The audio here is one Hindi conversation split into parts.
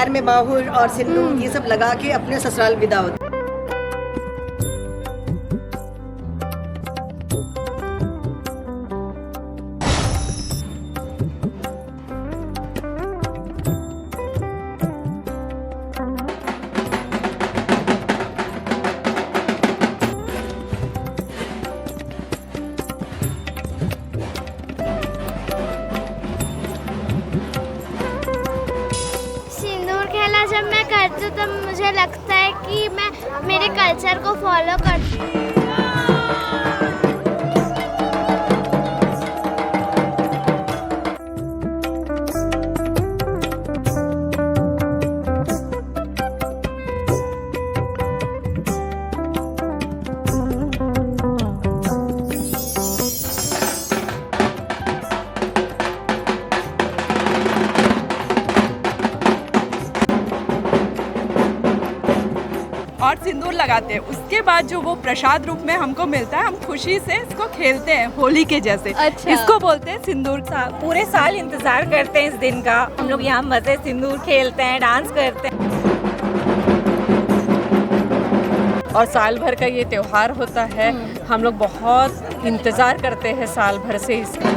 पैर में माहुर और सिंदूर ये सब लगा के अपने ससुराल विदा होते हैं। जब मैं करती हूँ तब मुझे लगता है कि मैं मेरे कल्चर को फॉलो करती हूँ। और सिंदूर लगाते हैं। उसके बाद जो वो प्रसाद रूप में हमको मिलता है, हम खुशी से इसको खेलते हैं होली के जैसे। अच्छा। इसको बोलते हैं सिंदूर। पूरे साल इंतजार करते हैं इस दिन का। हम लोग यहाँ मजे सिंदूर खेलते हैं, डांस करते हैं। और साल भर का ये त्योहार होता है, हम लोग बहुत इंतजार करते हैं साल भर से इसका।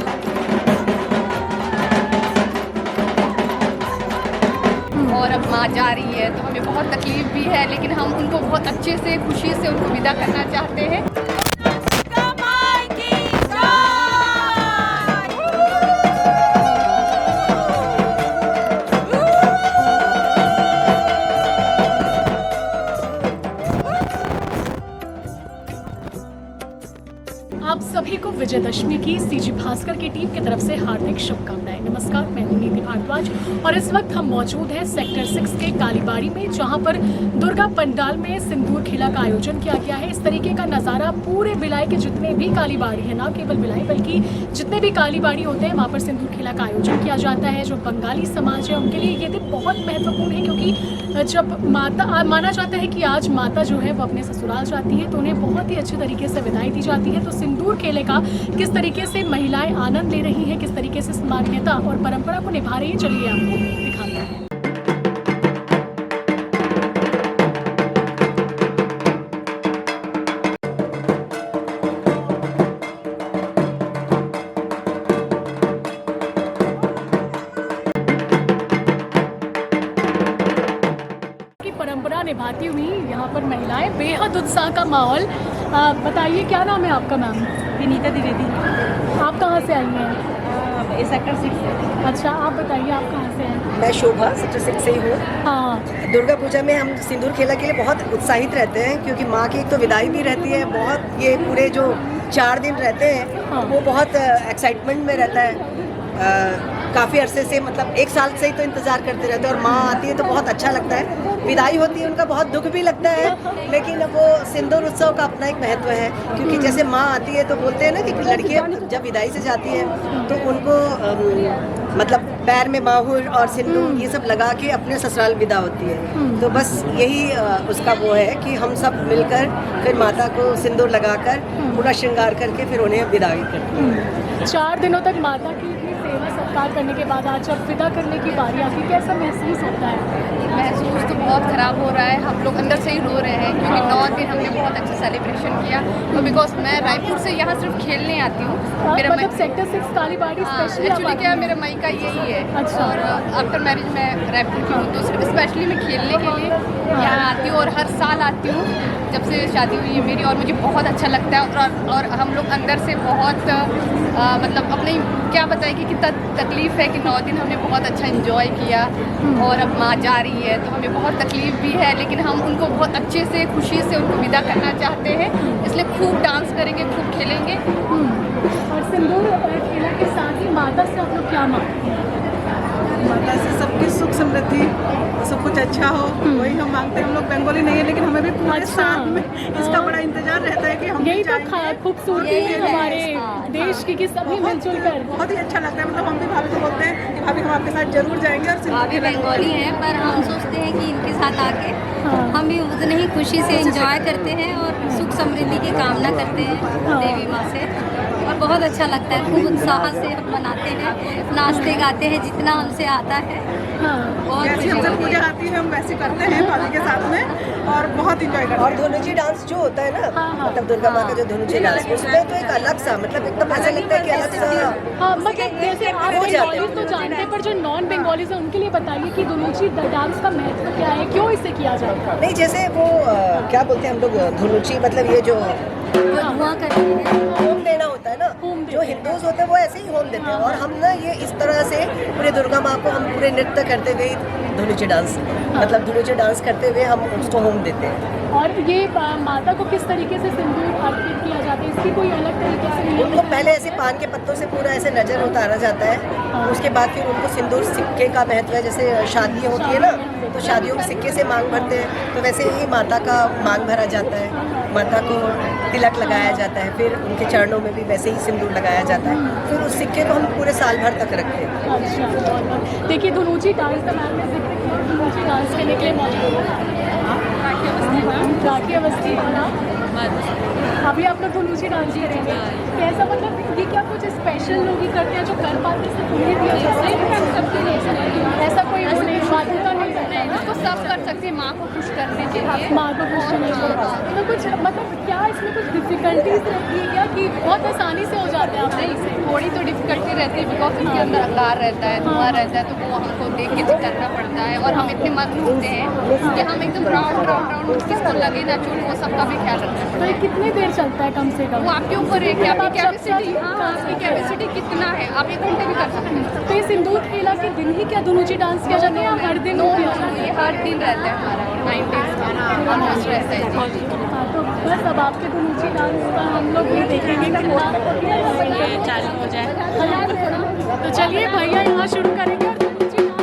और अब माँ जा रही है तो हमें बहुत तकलीफ भी है, लेकिन हम उनको बहुत अच्छे से खुशी से उनको विदा करना चाहते हैं। आप सभी को विजयदशमी की सीजी भास्कर की टीम की तरफ से हार्दिक शुभकामनाएं। नमस्कार, मैं हूं नीति भारद्वाज और इस वक्त हम मौजूद हैं सेक्टर 6 के कालीबाड़ी में, जहां पर दुर्गा पंडाल में सिंदूर खेला का आयोजन किया गया है। इस तरीके का नज़ारा पूरे भिलाई के जितने भी कालीबाड़ी है, ना केवल भिलाई बल्कि जितने भी कालीबाड़ी होते हैं वहाँ पर सिंदूर खेला का आयोजन किया जाता है। जो बंगाली समाज है उनके लिए ये दिन बहुत महत्वपूर्ण है, क्योंकि जब माता माना जाता है कि आज माता जो है वो अपने ससुराल जाती है तो उन्हें बहुत ही अच्छे तरीके से विदाई दी जाती है। तो सिंदूर खेले का किस तरीके से महिलाएं आनंद ले रही हैं, किस तरीके से मान्यता और परंपरा को निभा रही है, चलिए आपको दिखाते हैं। परंपरा निभाती हुई यहाँ पर महिलाएं, बेहद उत्साह का माहौल। बताइए क्या नाम है आपका मैम? विनीता द्विवेदी। आप कहाँ से आई हैं? सेक्टर 6 से। अच्छा, आप बताइए आप कहाँ से हैं? मैं शोभा सेक्टर 6 से ही हूँ। हाँ, दुर्गा पूजा में हम सिंदूर खेला के लिए बहुत उत्साहित रहते हैं, क्योंकि माँ की एक तो विदाई भी रहती है, बहुत ये पूरे जो 4 दिन रहते हैं हाँ। वो बहुत एक्साइटमेंट में रहता है। काफ़ी अरसे से, मतलब 1 साल से ही तो इंतज़ार करते रहते हैं, और माँ आती है तो बहुत अच्छा लगता है। विदाई होती है उनका बहुत दुख भी लगता है, लेकिन वो सिंदूर उत्सव का अपना एक महत्व है, क्योंकि जैसे माँ आती है तो बोलते हैं ना कि लड़कियाँ जब विदाई से जाती हैं तो उनको मतलब पैर में माहुर और सिंदूर ये सब लगा के अपने ससुराल विदा होती है। तो बस यही उसका वो है कि हम सब मिलकर फिर माता को सिंदूर लगाकर पूरा श्रृंगार करके फिर उन्हें विदाई करते हैं। 4 दिनों तक माता की सेवा सत्कार करने के बाद आज जब विदा करने की बारी आती है, कैसा महसूस होता है? महसूस तो बहुत ख़राब हो रहा है, हम लोग अंदर से ही रो रहे हैं, क्योंकि 9 दिन हमने बहुत अच्छा सेलिब्रेशन किया। और बिकॉज मैं रायपुर से यहाँ सिर्फ खेलने आती हूँ। मेरा मतलब सेक्टर 6 कालीबाड़ी स्पेशली एक्चुअली क्या मेरा मई का यही है। अच्छा। और आफ्टर मैरिज मैं रायपुर की हूँ, तो सिर्फ स्पेशली मैं खेलने के लिए यहाँ आती हूँ, और हर साल आती हूँ जब से शादी हुई है मेरी, और मुझे बहुत अच्छा लगता है। और हम लोग अंदर से बहुत मतलब अपने क्या बताएं कि कितना तकलीफ़ है कि 9 दिन हमने बहुत अच्छा एंजॉय किया, और अब माँ जा रही है तो हमें बहुत तकलीफ़ भी है, लेकिन हम उनको बहुत अच्छे से खुशी से उनको विदा करना चाहते हैं। इसलिए खूब डांस करेंगे, खूब खेलेंगे। और सिंदूर खेला के साथ ही माता से आप लोग क्या मांगते हैं? माता से सबकी सुख समृद्धि, सब कुछ अच्छा हो, वही हम मांगते हैं। हम लोग बंगाली नहीं है, लेकिन हमें भी पूरे साल में इसका बड़ा इंतजार रहता है कि हम यही तो खूबसूरती है हमारे देश की, कि सभी मिलजुल कर। बहुत ही अच्छा लगता है। मतलब हम भी भाभी को बोलते हैं कि भाभी हम आपके साथ जरूर जाएंगे। और भाभी बंगाली हैं, पर हम सोचते हैं कि इनके साथ आके हम भी उतनी ही खुशी से एंजॉय करते हैं और सुख समृद्धि की कामना करते हैं देवी माँ से। और बहुत अच्छा लगता है, खूब उत्साह से हम मनाते हैं, नाचते गाते हैं जितना हमसे आता है। बहुत जैसी हमसे पूजा आती है हम वैसे करते हैं भाभी के साथ में और बहुत इंजॉय करते और हैं। धनुची डांस जो होता है ना, मतलब दुर्गा माँ का जो धनुची डांस, उसमें तो एक अलग सा, मतलब एकदम ऐसा लगता है कि अलग सा। हाँ, मतलब जैसे आप हो जाते हैं। बंगाली तो जानते हैं, पर जो नॉन बंगालीज हैं उनके लिए बताइए कि धनुची डांस का महत्व क्या है, क्यों इसे किया जाता है? नहीं, जैसे वो क्या बोलते हैं हम लोग, धनुची मतलब ये जो धुआं करते हैं। होम देना होता है ना, जो हिंदूज होते हैं वो ऐसे ही होम देते हैं, और हम ना ये इस तरह से पूरे दुर्गा माँ को हम पूरे नृत्य करते हुए धनुची डांस, मतलब धनुची डांस करते हुए हम उसको होम देते हैं। और ये माता को किस तरीके से सिंदूर अर्पित किया जाता है, इसकी कोई अलग तरीके से नहीं उनको पहले ऐसे पान के पत्तों से पूरा ऐसे नजर उतारा जाता है, उसके बाद फिर उनको सिंदूर सिक्के का महत्व है। जैसे शादियाँ होती है ना, तो शादियों में सिक्के से मांग भरते हैं, तो वैसे ही माता का मांग भरा जाता है, माता को तिलक लगाया जाता है, फिर उनके चरणों में भी वैसे ही सिंदूर लगाया जाता है, फिर उस सिक्के को हम पूरे साल भर तक रखते हैं। अच्छा, बहुत। देखिए धनुची डांस का मैम ने जिक्र किया, धनुची डांस करने के लिए मौजूद है राखी अवस्थी वाला। अभी आप लोग धनुची डांस करेंगे, कैसा, मतलब ये क्या कुछ स्पेशल लोग ही करते हैं जो कर पाते हैं, उन्हें दिया जाता है? सबके लिए ऐसा कोई वो नहीं, बाध्यता नहीं करता है, इसको सब कर सकते हैं माँ को खुश करने के लिए। माँ को खुश नहीं करता तो कुछ, मतलब क्या इसमें कुछ डिफिकल्टीज रहती है क्या, कि बहुत आसानी से हो जाता है? आप नहीं, थोड़ी तो डिफिकल्टी रहती है, बिकॉज उनके अंदर अंगार रहता है, धुआं रहता है, तो वो हमको देख के करना पड़ता है, और हम इतने मग्न होते हैं कि हम एकदम राउंड राउंड राउंड किसको लगे ना चोट, वो सबका भी ख्याल रखना तो पड़ता ये है। कितनी देर चलता है कम से कम? वो आपके ऊपर है कि आपकी आप कैपेसिटी, जब हाँ आपकी कैपेसिटी कितना है, आप 1 घंटे भी कर सकते हैं। तो ये सिंदूर खेला के दिन ही क्या धनुची डांस किया जाता है या हर दिन किया जाता है? ये हर दिन रहता है हमारा, 9 days का ऑलमोस्ट रहता है जी। हाँ, तो बस अब आपके धनुची डांस का हम लोग भी देखेंगे कितना चालू हो जाए। तो चलिए भैया यहाँ शुरू करेंगे और धनुची डांस।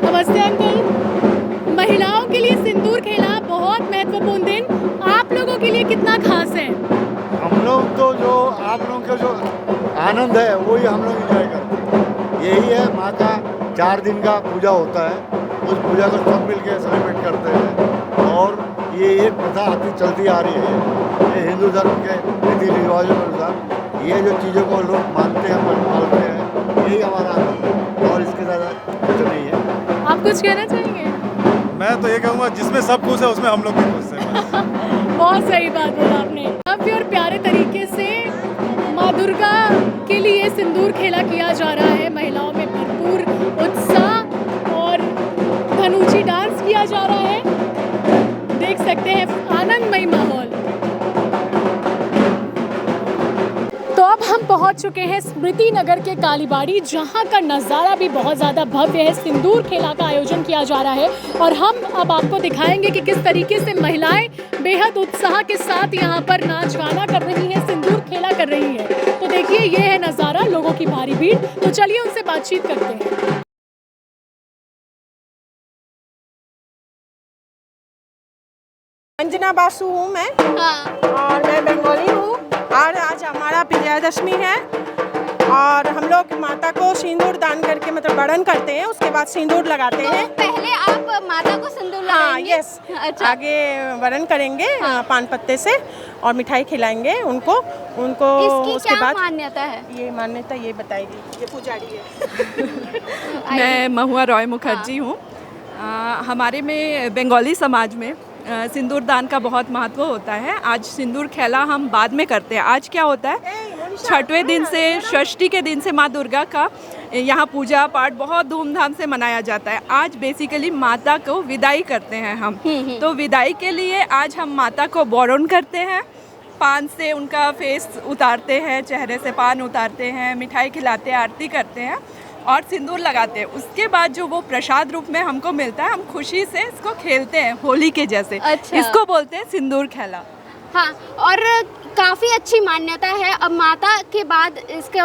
नमस्ते अंकल, महिलाओं के लिए सिंदूर खेला बहुत महत्वपूर्ण दिन, आप लोगों के लिए कितना खास है? हम लोग तो जो आप लोगों का जो आनंद है वही हम लोग एंजॉय करते हैं। यही है, माँ का 4 दिन का पूजा होता है, उस पूजा को सब मिल के सेलिब्रेट करते हैं, और ये एक प्रथा आती चलती आ रही है। ये हिंदू धर्म के रीति रिवाजों के अनुसार ये जो चीज़ों को लोग मानते हैं, पालते हैं, यही हमारा आनंद है, और इसके ज़्यादा कुछ नहीं है। आप कुछ कहना चाहेंगे? मैं तो ये कहूँगा जिसमें सब खुश है उसमें हम लोग भी खुश हैं। बहुत सही बात बोला आपने। भव्य और प्यारे तरीके से माँ दुर्गा के लिए सिंदूर खेला किया जा रहा है, महिलाओं में भरपूर उत्साह और धनुची डांस किया जा रहा है, देख सकते हैं आनंदमय माहौल। तो अब हम पहुंच चुके हैं स्मृति नगर के कालीबाड़ी, जहां का नज़ारा भी बहुत ज़्यादा भव्य है। सिंदूर खेला का आयोजन किया जा रहा है और हम अब आपको दिखाएंगे कि किस तरीके से महिलाएं बेहद उत्साह के साथ यहां पर नाच गाना कर रही हैं, सिंदूर खेला कर रही हैं। तो देखिए ये है नज़ारा, लोगों की भारी भीड़। तो चलिए उनसे बातचीत करते हैं। अंजना बासु हूँ मैं, और मैं बंगाली हूँ, और आज हमारा विजयादशमी है। और हम लोग माता को सिंदूर दान करके मतलब वरण करते हैं, उसके बाद सिंदूर लगाते हैं। पहले आप माता को सिंदूर हाँ, लगाएंगे? यस। अच्छा। आगे वरण करेंगे पान पत्ते से और मिठाई खिलाएंगे उनको। इसकी उसके क्या बाद मान्यता है? ये मान्यता ये बताएगी, ये पुजारी है। मैं महुआ रॉय मुखर्जी हूँ। हमारे में बंगाली समाज में सिंदूर दान का बहुत महत्व होता है। आज सिंदूर खेला हम बाद में करते हैं। आज क्या होता है, छठवें दिन से षष्ठी के दिन से माँ दुर्गा का यहाँ पूजा पाठ बहुत धूमधाम से मनाया जाता है। आज बेसिकली माता को विदाई करते हैं हम। तो विदाई के लिए आज हम माता को वरण करते हैं, पान से उनका फेस उतारते हैं, चेहरे से पान उतारते हैं, मिठाई खिलाते हैं, आरती करते हैं और सिंदूर लगाते हैं। उसके बाद जो वो प्रसाद रूप में हमको मिलता है, हम खुशी से इसको खेलते हैं होली के जैसे। अच्छा। इसको बोलते हैं सिंदूर खेला। हाँ, और काफ़ी अच्छी मान्यता है। अब माता के बाद इसके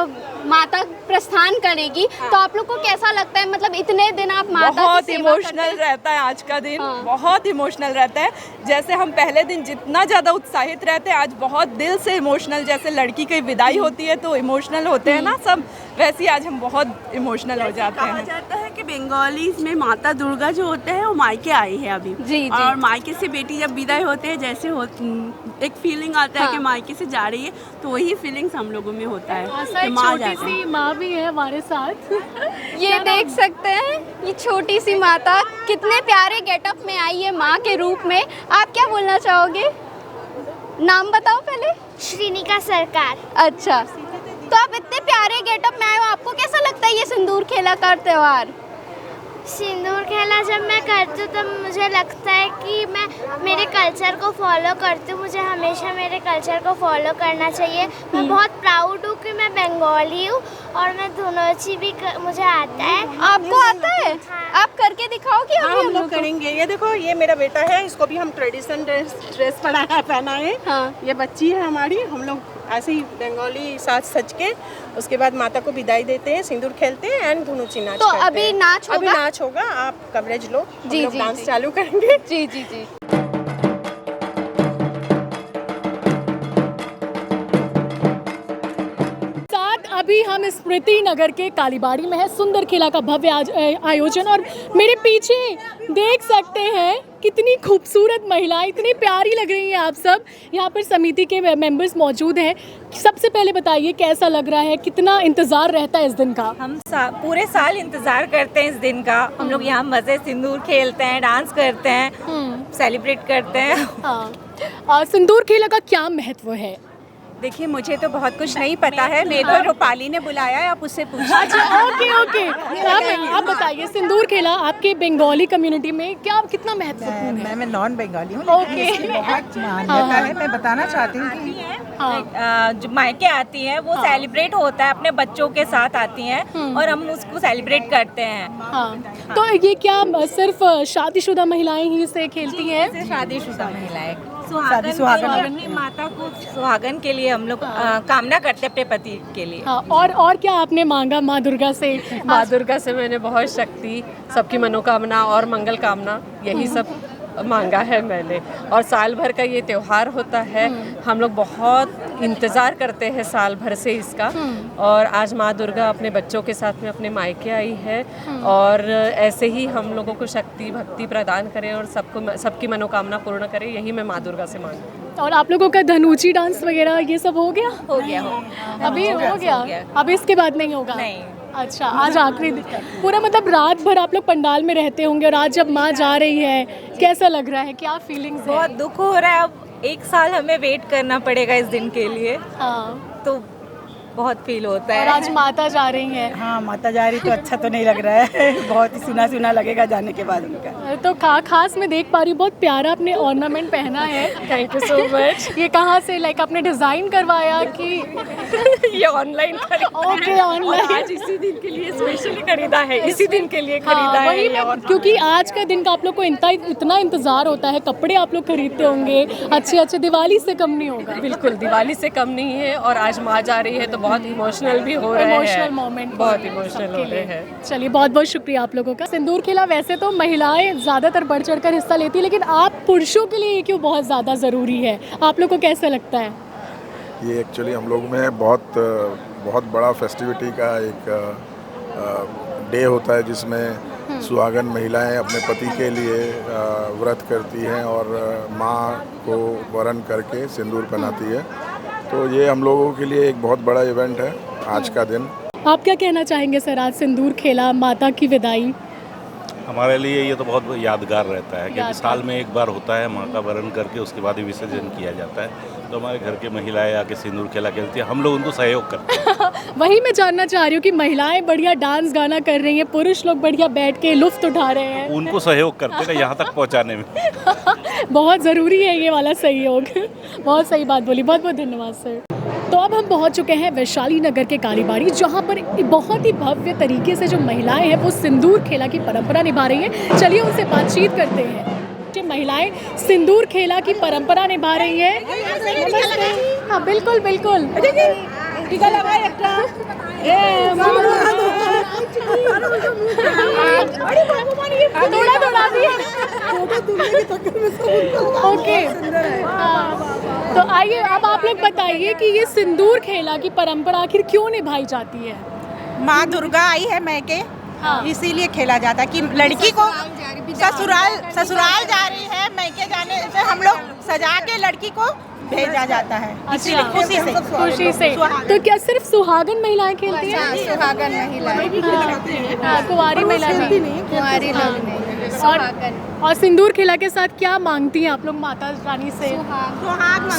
माता प्रस्थान करेगी, तो आप लोग को कैसा लगता है? मतलब इतने दिन आप माता बहुत की सेवा इमोशनल रहता है आज का दिन। बहुत इमोशनल रहता है। जैसे हम पहले दिन जितना ज़्यादा उत्साहित रहते हैं, आज बहुत दिल से इमोशनल, जैसे लड़की की विदाई होती है तो इमोशनल होते हैं ना सब, वैसे आज हम बहुत इमोशनल हो जाते हैं। कहा जाता है कि बंगाली में माता दुर्गा जो होते हैं वो मायके आई है अभी। जी। और मायके से बेटी जब विदाई होते हैं, जैसे एक फीलिंग आता है कि मायके से जा रही है, तो वही फीलिंग्स हम लोगों में होता है। सर, छोटी सी माँ भी है हमारे साथ। ये देख सकते हैं, ये छोटी सी माता कितने प्यारे गेटअप में आई है माँ के रूप में। आप क्या बोलना चाहोगे? नाम बताओ पहले। श्रीनिका सरकार। अच्छा, तो आप इतने प्यारे गेटअप में आए हो, आपको कैसा लगता है ये सिंदूर खेला का त्योहार? सिंदूर खेला जब मैं करती हूँ तब मुझे लगता है कि मैं मेरे कल्चर को फॉलो करती हूँ। मुझे हमेशा मेरे कल्चर को फॉलो करना चाहिए। मैं बहुत प्राउड हूँ कि मैं बंगाली हूँ और मैं धुनोची भी मुझे आता है। आपको आता है? आप करके दिखाओ कि हाँ, हम लोग करेंगे। ये देखो, ये मेरा बेटा है, इसको भी हम ट्रेडिशनल ड्रेस पहना है। हाँ। ये बच्ची है हमारी। हम लोग ऐसे ही बंगाली साज सज के उसके बाद माता को विदाई देते हैं, सिंदूर खेलते हैं एंड धुनुची नाच तो करते अभी हैं। नाच होगा? अभी नाच होगा, आप कवरेज लो। जी, हम लोग जी, डांस जी। चालू करेंगे। जी जी जी। अभी हम स्मृति नगर के कालीबाड़ी में है। सुंदर खेला का भव्य आयोजन, और मेरे पीछे देख सकते हैं कितनी खूबसूरत महिलाएं, इतनी प्यारी लग रही हैं आप सब। यहाँ पर समिति के मेंबर्स मौजूद हैं। सबसे पहले बताइए कैसा लग रहा है, कितना इंतज़ार रहता है इस दिन का? हम पूरे साल इंतज़ार करते हैं इस दिन का। हम लोग यहाँ मज़े सिंदूर खेलते हैं, डांस करते हैं, सेलिब्रेट करते हैं। हाँ, और सिंदूर खेला का क्या महत्व है? देखिए, मुझे तो बहुत कुछ नहीं पता है। मेरे को रूपाली ने बुलाया है, आप उससे पूछिए। अच्छा, ओके। आप बताइए, सिंदूर खेला आपके बंगाली कम्युनिटी में क्या कितना महत्वपूर्ण है? मैं नॉन बंगाली हूँ, ओके। बहुत मान्यता है। मैं बताना चाहती हूँ कि जो मायके आती हैं वो सेलिब्रेट होता है, अपने बच्चों के साथ आती हैं और हम उसको सेलिब्रेट करते हैं। हाँ, तो ये क्या सिर्फ शादीशुदा महिलाएं ही इसे खेलती हैं? शादीशुदा महिलाएं सुहागन माता को सुहागन के लिए हम लोग कामना करते हैं अपने पति के लिए। हाँ, और क्या आपने मांगा माँ दुर्गा से? माँ दुर्गा से मैंने बहुत शक्ति, सबकी मनोकामना और मंगल कामना, यही सब मांगा है मैंने। और साल भर का ये त्यौहार होता है, हम लोग बहुत इंतज़ार करते हैं साल भर से इसका। और आज माँ दुर्गा अपने बच्चों के साथ में अपने मायके आई है और ऐसे ही हम लोगों को शक्ति भक्ति प्रदान करे और सबकी मनोकामना पूर्ण करे, यही मैं माँ दुर्गा से मांगती। और आप लोगों का धनुची डांस वगैरह ये सब हो गया? अभी हो गया। अभी इसके बाद नहीं होगा? नहीं। अच्छा, आज आखिरी दिन पूरा, मतलब रात भर आप लोग पंडाल में रहते होंगे, और आज जब माँ जा रही है कैसा लग रहा है, क्या फीलिंग्स है? बहुत दुख हो रहा है। अब 1 साल हमें वेट करना पड़ेगा इस दिन के लिए। हाँ, तो बहुत फील होता है। और आज माता जा रही हैं। हाँ, माता जा रही तो अच्छा तो नहीं लग रहा है। बहुत ही सुना सुना लगेगा जाने के बाद उनका। तो खास मैं देख पा रही हूँ, बहुत प्यारा आपने ऑर्नामेंट पहना है। Thank you so much. ये कहाँ से, लाइक आपने डिज़ाइन करवाया कि ये ऑनलाइन ओके, ऑनलाइन आज इसी दिन के लिए स्पेशली खरीदा है, इसी दिन के लिए खरीदा है ये। क्योंकि आज का दिन का आप लोग को इतना इंतजार होता है, कपड़े आप लोग खरीदते होंगे अच्छे, दिवाली से कम नहीं होगा। बिल्कुल, दिवाली से कम नहीं है। और आज माँ जा रही है तो बहुत इमोशनल भी हो रहे हैं। इमोशनल मोमेंट, बहुत इमोशनल हो रहे हैं। चलिए, बहुत बहुत शुक्रिया आप लोगों का। सिंदूर खेला वैसे तो महिलाएं ज़्यादातर बढ़ चढ़कर हिस्सा लेती है, लेकिन आप पुरुषों के लिए क्यों बहुत ज़्यादा ज़रूरी है? आप लोग को कैसा लगता है? ये एक्चुअली हम लोग में बहुत बहुत बड़ा फेस्टिविटी का एक डे होता है जिसमें सुहागन महिलाएं अपने पति के लिए व्रत करती हैं और माँ को वरण करके सिंदूर पहनाती है। तो ये हम लोगों के लिए एक बहुत बड़ा इवेंट है आज का दिन। आप क्या कहना चाहेंगे सर, आज सिंदूर खेला, माता की विदाई? हमारे लिए ये तो बहुत यादगार रहता है क्योंकि साल में एक बार होता है, माँ का वरण करके उसके बाद ही विसर्जन किया जाता है। तो हमारे घर की महिलाएं आके सिंदूर खेला खेलती हैं, हम लोग उनको सहयोग करते हैं। वही मैं जानना चाह रही हूँ कि महिलाएं बढ़िया डांस गाना कर रही हैं, पुरुष लोग बढ़िया बैठ के लुफ्त उठा रहे हैं। उनको सहयोग करते हैं यहाँ तक पहुँचाने में। बहुत ज़रूरी है ये वाला सहयोग। बहुत सही बात बोली, बहुत बहुत धन्यवाद सर। तो अब हम पहुंच चुके हैं वैशाली नगर के कालीबाड़ी, जहां पर बहुत ही भव्य तरीके से जो महिलाएं हैं वो सिंदूर खेला की परंपरा निभा रही हैं। चलिए उनसे बातचीत करते हैं। जो महिलाएं सिंदूर खेला की परंपरा निभा रही हैं। नमस्ते। हाँ बिल्कुल बिल्कुल। ओके, तो आइए अब आप लोग बताइए कि ये सिंदूर खेला की परंपरा आखिर क्यों निभाई जाती है? माँ दुर्गा आई है मैके, इसीलिए खेला जाता है कि लड़की को ससुराल जा रही है, मैके जाने से हम लोग सजा के लड़की को भेजा जाता है। अच्छा, खुशी से। तो क्या सिर्फ सुहागन महिलाएं खेलती हैं? सुहागन महिलाएं, कुंवारी महिलाएं, कुंवारी लोग नहीं। और सिंदूर खेला के साथ क्या मांगती हैं आप लोग माता रानी से?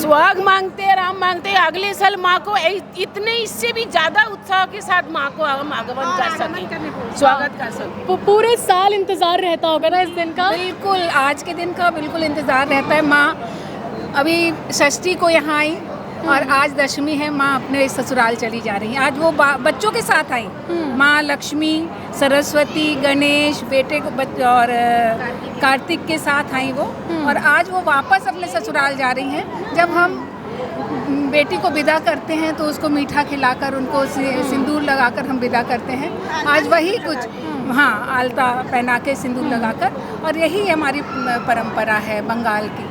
सुहाग मांगते हैं, राम मांगते हैं। अगले साल माँ को इतने इससे भी ज्यादा उत्साह के साथ माँ को हम आगमन कर सकें, स्वागत कर सकें। पूरे साल इंतजार रहता होगा ना इस दिन का? बिल्कुल, आज के दिन का बिल्कुल इंतजार रहता है। माँ अभी षष्ठी को यहाँ आई और आज दशमी है, माँ अपने ससुराल चली जा रही है। आज वो बच्चों के साथ आई, माँ लक्ष्मी, सरस्वती, गणेश, बेटे को और कार्तिक के साथ आई वो, और आज वो वापस अपने ससुराल जा रही हैं। जब हम बेटी को विदा करते हैं तो उसको मीठा खिलाकर, उनको सिंदूर लगाकर हम विदा करते हैं। आज वही कुछ, हाँ, आलता पहना के सिंदूर लगाकर, और यही हमारी परंपरा है बंगाल की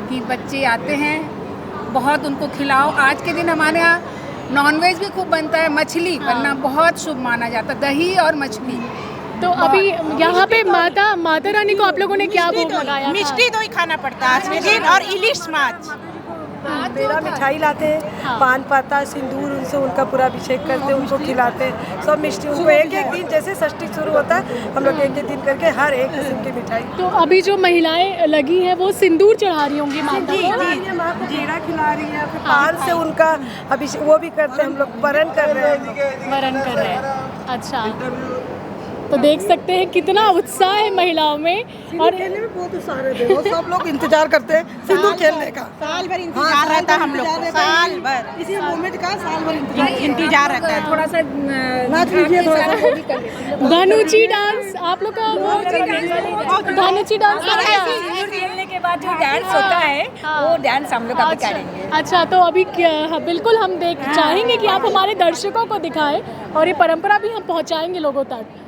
कि बच्चे आते हैं, बहुत उनको खिलाओ। आज के दिन हमारे यहाँ नॉनवेज भी खूब बनता है, मछली बनना बहुत शुभ माना जाता है, दही और मछली। तो अभी यहाँ पे माता रानी को आप लोगों ने क्या भोग लगाया? मिष्टी दही खाना पड़ता है और इलिश माछ। पेड़ा मिठाई लाते हैं, पान पाता, सिंदूर, उनसे उनका पूरा अभिषेक करते, उनको खिलाते, सब मिष्टी। उनको एक एक दिन, जैसे षष्ठी शुरू होता है हम लोग एक एक दिन करके हर एक किस्म की मिठाई। तो अभी जो महिलाएं लगी हैं वो सिंदूर चढ़ा रही होंगी माता को? माँ को जीरा खिला रही है, फिर पान से उनका अभिषेक वो भी करते हैं हम लोग, वरण कर रहे हैं। वरण कर रहे हैं, अच्छा। तो देख सकते हैं कितना उत्साह है महिलाओं में, और खेलने में बहुत उत्साह रहता है। सब लोग इंतजार करते हैं सिंदूर खेलने का, साल भर इंतजार रहता है हम लोग को, साल भर इसी मोमेंट का साल भर इंतजार रहता है। थोड़ा सा नाच लीजिए, थोड़ा सा धनुची डांस आप लोग का, धनुची डांस खेलने के बाद जो डांस होता है वो डांस हम लोग अभी करेंगे। अच्छा, तो अभी बिल्कुल हम चाहेंगे कि आप हमारे दर्शकों को दिखाएं और ये परंपरा भी हम पहुंचाएंगे लोगों तक।